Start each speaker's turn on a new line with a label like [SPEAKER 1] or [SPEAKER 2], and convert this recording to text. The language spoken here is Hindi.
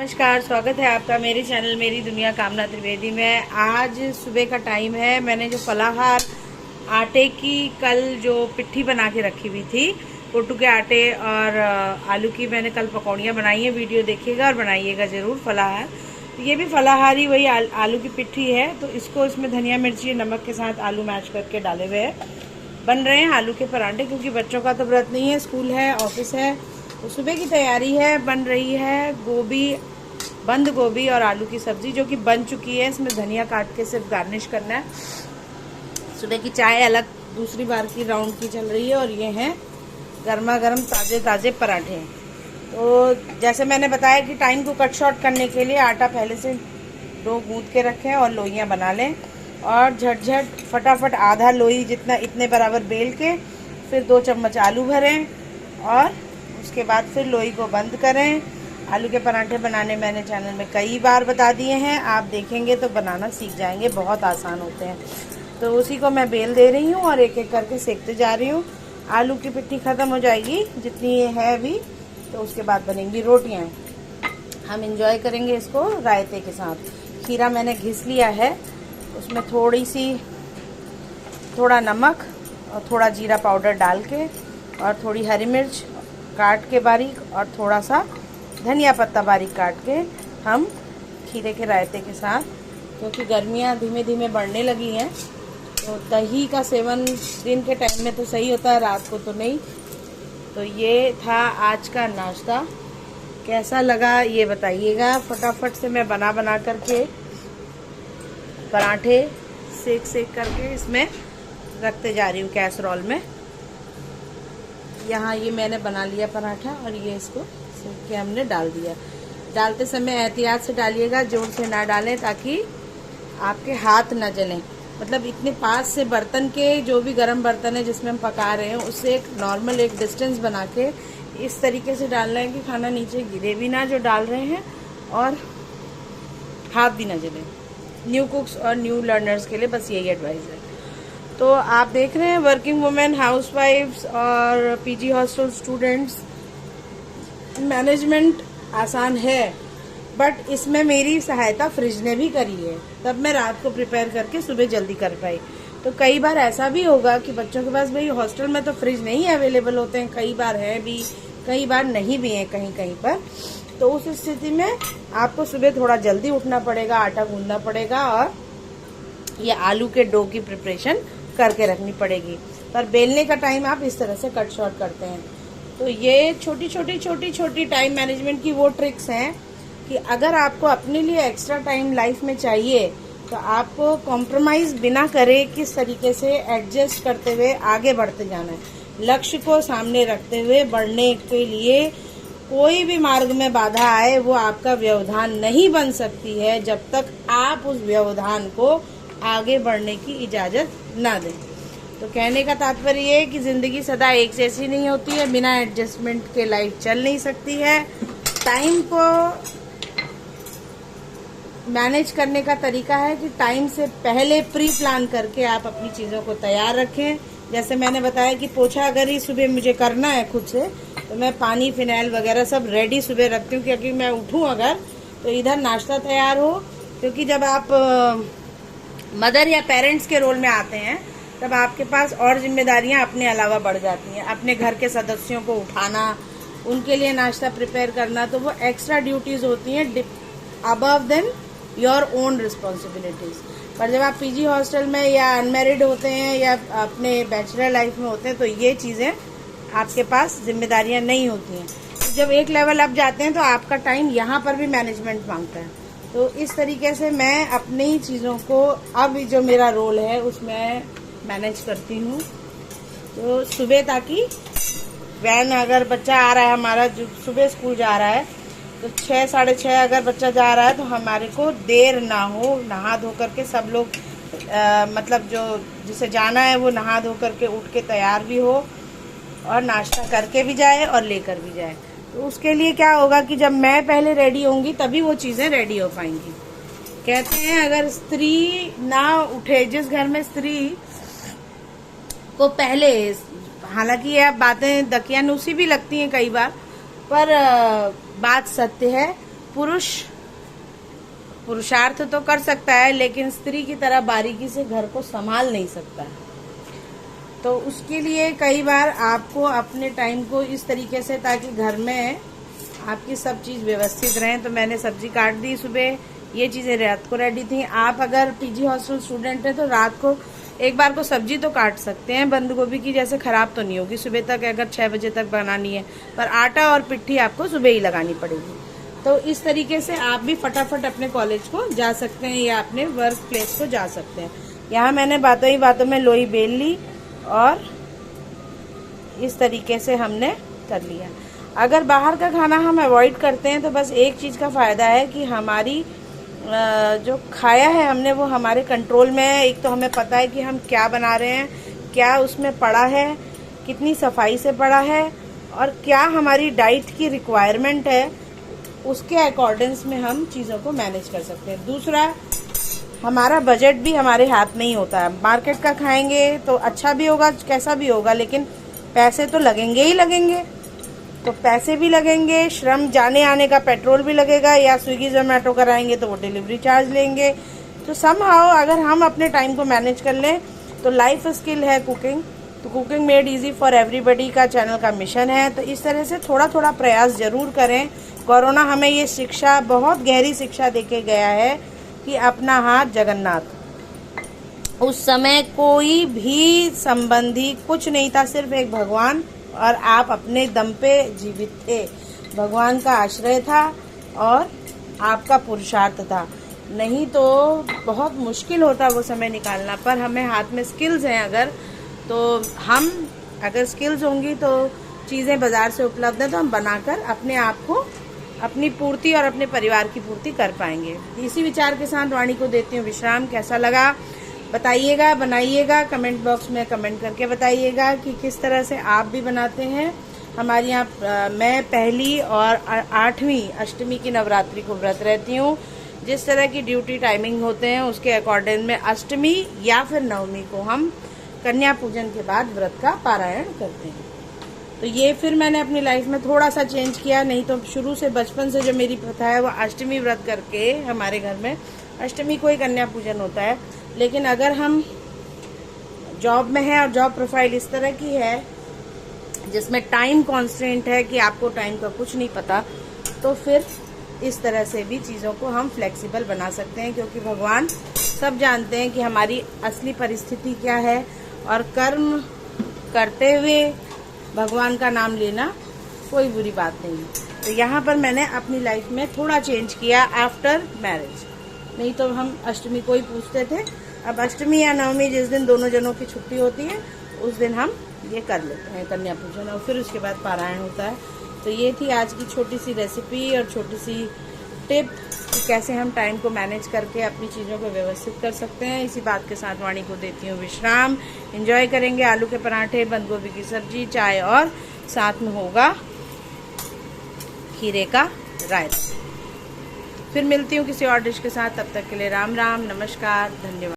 [SPEAKER 1] नमस्कार, स्वागत है आपका मेरे चैनल मेरी दुनिया कामना त्रिवेदी में। आज सुबह का टाइम है। मैंने जो फलाहार आटे की कल जो पिट्ठी बना के रखी हुई थी, कोटू के आटे और आलू की, मैंने कल पकौड़ियाँ बनाई हैं। वीडियो देखिएगा और बनाइएगा ज़रूर फलाहार। तो ये भी फलाहार ही वही आलू की पिट्ठी है। तो इसको इसमें धनिया मिर्ची नमक के साथ आलू मैश करके डाले हुए हैं। बन रहे हैं आलू के पराठे, क्योंकि बच्चों का तो व्रत नहीं है, स्कूल है, ऑफिस है, तो सुबह की तैयारी है। बन रही है बंद गोभी और आलू की सब्जी, जो कि बन चुकी है। इसमें धनिया काट के सिर्फ गार्निश करना है। सुबह की चाय अलग दूसरी बार की राउंड की चल रही है, और ये हैं गर्मा गर्म ताज़े ताज़े पराठे। तो जैसे मैंने बताया कि टाइम को कट शॉर्ट करने के लिए आटा पहले से डो गूंथ के रखें और लोइयाँ बना लें, और झटझट फटाफट आधा लोई जितना इतने बराबर बेल के फिर 2 चम्मच आलू भरें, और उसके बाद फिर लोई को बंद करें। आलू के पराठे बनाने मैंने चैनल में कई बार बता दिए हैं, आप देखेंगे तो बनाना सीख जाएंगे, बहुत आसान होते हैं। तो उसी को मैं बेल दे रही हूँ और एक एक करके सेकते जा रही हूँ। आलू की पिट्ठी ख़त्म हो जाएगी जितनी ये है अभी, तो उसके बाद बनेंगी रोटियाँ। हम इंजॉय करेंगे इसको रायते के साथ। खीरा मैंने घिस लिया है, उसमें थोड़ा नमक और थोड़ा जीरा पाउडर डाल के, और थोड़ी हरी मिर्च काट के बारीक, और थोड़ा सा धनिया पत्ता बारीक काट के हम खीरे के रायते के साथ, क्योंकि गर्मियाँ धीमे धीमे बढ़ने लगी हैं, तो दही का सेवन दिन के टाइम में तो सही होता है, रात को तो नहीं। तो ये था आज का नाश्ता। कैसा लगा ये बताइएगा। फटाफट से मैं बना करके पराठे सेक करके इसमें रखते जा रही हूँ कैसरोल में। यहाँ ये मैंने बना लिया पराठा, और ये इसको सेक के हमने डाल दिया। डालते समय एहतियात से डालिएगा, जोर से ना डालें ताकि आपके हाथ ना जलें। मतलब इतने पास से बर्तन के, जो भी गर्म बर्तन है जिसमें हम पका रहे हैं, उससे एक नॉर्मल एक डिस्टेंस बना के इस तरीके से डालना है कि खाना नीचे गिरे भी ना जो डाल रहे हैं, और हाथ भी ना जले। न्यू कुक्स और न्यू लर्नर्स के लिए बस यही एडवाइस है। तो आप देख रहे हैं वर्किंग वुमेन, हाउसवाइफ्स और पीजी हॉस्टल स्टूडेंट्स, मैनेजमेंट आसान है, बट इसमें मेरी सहायता फ्रिज ने भी करी है। तब मैं रात को प्रिपेयर करके सुबह जल्दी कर पाई। तो कई बार ऐसा भी होगा कि बच्चों के पास, भाई हॉस्टल में तो फ्रिज नहीं अवेलेबल होते हैं, कई बार है भी, कई बार नहीं भी है कहीं कहीं पर। तो उस स्थिति में आपको सुबह थोड़ा जल्दी उठना पड़ेगा, आटा गूंदना पड़ेगा, और ये आलू के डो की प्रिपरेशन करके रखनी पड़ेगी। पर बेलने का टाइम आप इस तरह से कट शॉर्ट करते हैं। तो ये छोटी छोटी टाइम मैनेजमेंट की वो ट्रिक्स हैं कि अगर आपको अपने लिए एक्स्ट्रा टाइम लाइफ में चाहिए, तो आपको कॉम्प्रोमाइज बिना करे किस तरीके से एडजस्ट करते हुए आगे बढ़ते जाना है। लक्ष्य को सामने रखते हुए बढ़ने के लिए कोई भी मार्ग में बाधा आए, वो आपका व्यवधान नहीं बन सकती है, जब तक आप उस व्यवधान को आगे बढ़ने की इजाजत ना दें। तो कहने का तात्पर्य ये है कि जिंदगी सदा एक जैसी नहीं होती है, बिना एडजस्टमेंट के लाइफ चल नहीं सकती है। टाइम को मैनेज करने का तरीका है कि टाइम से पहले प्री प्लान करके आप अपनी चीज़ों को तैयार रखें। जैसे मैंने बताया कि पोछा अगर ही सुबह मुझे करना है खुद से, तो मैं पानी फिनाइल वगैरह सब रेडी सुबह रखती हूँ, क्योंकि मैं उठूँ अगर तो इधर नाश्ता तैयार हो। क्योंकि जब आप मदर या पेरेंट्स के रोल में आते हैं, तब आपके पास और जिम्मेदारियां अपने अलावा बढ़ जाती हैं। अपने घर के सदस्यों को उठाना, उनके लिए नाश्ता प्रिपेयर करना, तो वो एक्स्ट्रा ड्यूटीज होती हैं above than your own responsibilities. पर जब आप पीजी हॉस्टल में या अनमेरिड होते हैं या अपने बैचलर लाइफ में होते हैं, तो ये चीज़ें आपके पास जिम्मेदारियां नहीं होती हैं। तो जब एक लेवल अप जाते हैं, तो आपका टाइम यहाँ पर भी मैनेजमेंट मांगता है। तो इस तरीके से मैं अपनी चीज़ों को, अब जो मेरा रोल है उसमें मैनेज करती हूँ। तो सुबह, ताकि वैन अगर बच्चा आ रहा है हमारा, जो सुबह स्कूल जा रहा है, तो 6 साढ़े 6 अगर बच्चा जा रहा है, तो हमारे को देर ना हो। नहा धो करके सब लोग मतलब जो जिसे जाना है वो नहा धो करके उठ के तैयार भी हो, और नाश्ता करके भी जाए और लेकर भी जाए। तो उसके लिए क्या होगा कि जब मैं पहले रेडी होंगी, तभी वो चीज़ें रेडी हो पाएंगी। कहते हैं अगर स्त्री ना उठे, जिस घर में स्त्री को पहले, हालांकि ये बातें दकियानूसी भी लगती हैं कई बार, पर बात सत्य है। पुरुष पुरुषार्थ तो कर सकता है, लेकिन स्त्री की तरह बारीकी से घर को संभाल नहीं सकता है। तो उसके लिए कई बार आपको अपने टाइम को इस तरीके से, ताकि घर में आपकी सब चीज़ व्यवस्थित रहें। तो मैंने सब्जी काट दी सुबह, ये चीज़ें रात को रेडी थी। आप अगर पीजी हॉस्टल स्टूडेंट हैं तो रात को एक बार को सब्जी तो काट सकते हैं, बंद गोभी की, जैसे खराब तो नहीं होगी सुबह तक, अगर 6 बजे तक बनानी है। पर आटा और पिट्ठी आपको सुबह ही लगानी पड़ेगी। तो इस तरीके से आप भी फटाफट अपने कॉलेज को जा सकते हैं या अपने वर्क प्लेस को जा सकते हैं। यहाँ मैंने बातों ही बातों में लोई बेल ली और इस तरीके से हमने कर लिया। अगर बाहर का खाना हम अवॉइड करते हैं तो बस एक चीज़ का फ़ायदा है कि हमारी जो खाया है हमने वो हमारे कंट्रोल में है। एक तो हमें पता है कि हम क्या बना रहे हैं, क्या उसमें पड़ा है, कितनी सफाई से पड़ा है और क्या हमारी डाइट की रिक्वायरमेंट है, उसके अकॉर्डिंग्स में हम चीज़ों को मैनेज कर सकते हैं। दूसरा, हमारा बजट भी हमारे हाथ में ही होता है। मार्केट का खाएंगे तो अच्छा भी होगा, कैसा भी होगा, लेकिन पैसे तो लगेंगे ही लगेंगे। तो पैसे भी लगेंगे, श्रम जाने आने का पेट्रोल भी लगेगा, या स्विगी जोमेटो कराएंगे तो वो डिलीवरी चार्ज लेंगे। तो समहाउ अगर हम अपने टाइम को मैनेज कर लें तो लाइफ स्किल है कुकिंग, तो cooking made easy for everybody का चैनल का मिशन है। तो इस तरह से थोड़ा थोड़ा प्रयास जरूर करें। कोरोना हमें ये शिक्षा, बहुत गहरी शिक्षा देके गया है कि अपना हाथ जगन्नाथ। उस समय कोई भी संबंधी कुछ नहीं था, सिर्फ एक भगवान, और आप अपने दम पे जीवित थे। भगवान का आश्रय था और आपका पुरुषार्थ था। नहीं तो बहुत मुश्किल होता वो समय निकालना। पर हमें हाथ में स्किल्स हैं अगर, तो हम अगर स्किल्स होंगी तो चीज़ें बाजार से उपलब्ध हैं, तो हम बनाकर अपने आप को, अपनी पूर्ति और अपने परिवार की पूर्ति कर पाएंगे। इसी विचार के साथ वाणी को देती हूँ विश्राम। कैसा लगा बताइएगा, बनाइएगा, कमेंट बॉक्स में कमेंट करके बताइएगा कि किस तरह से आप भी बनाते हैं। हमारे यहाँ मैं पहली और 8वीं अष्टमी की नवरात्रि को व्रत रहती हूँ। जिस तरह की ड्यूटी टाइमिंग होते हैं उसके अकॉर्डिंग में अष्टमी या फिर नवमी को हम कन्या पूजन के बाद व्रत का पारायण करते हैं। तो ये फिर मैंने अपनी लाइफ में थोड़ा सा चेंज किया, नहीं तो शुरू से बचपन से जो मेरी प्रथा है वो अष्टमी व्रत करके, हमारे घर में अष्टमी को ही कन्या पूजन होता है। लेकिन अगर हम जॉब में हैं और जॉब प्रोफाइल इस तरह की है जिसमें टाइम कॉन्स्टेंट है कि आपको टाइम का कुछ नहीं पता, तो फिर इस तरह से भी चीज़ों को हम फ्लेक्सिबल बना सकते हैं। क्योंकि भगवान सब जानते हैं कि हमारी असली परिस्थिति क्या है, और कर्म करते हुए भगवान का नाम लेना कोई बुरी बात नहीं है। तो यहाँ पर मैंने अपनी लाइफ में थोड़ा चेंज किया आफ्टर मैरिज। नहीं तो हम अष्टमी को ही पूछते थे, अब अष्टमी या नवमी जिस दिन दोनों जनों की छुट्टी होती है उस दिन हम ये कर लेते हैं कन्या पूजन, और फिर उसके बाद पारायण होता है। तो ये थी आज की छोटी सी रेसिपी और छोटी सी टिप कि कैसे हम टाइम को मैनेज करके अपनी चीज़ों को व्यवस्थित कर सकते हैं। इसी बात के साथ वाणी को देती हूँ विश्राम। एंजॉय करेंगे आलू के पराठे, बंद गोभी की सब्जी, चाय और साथ में होगा खीरे का रायता। फिर मिलती हूँ किसी और डिश के साथ, तब तक के लिए राम राम, नमस्कार, धन्यवाद।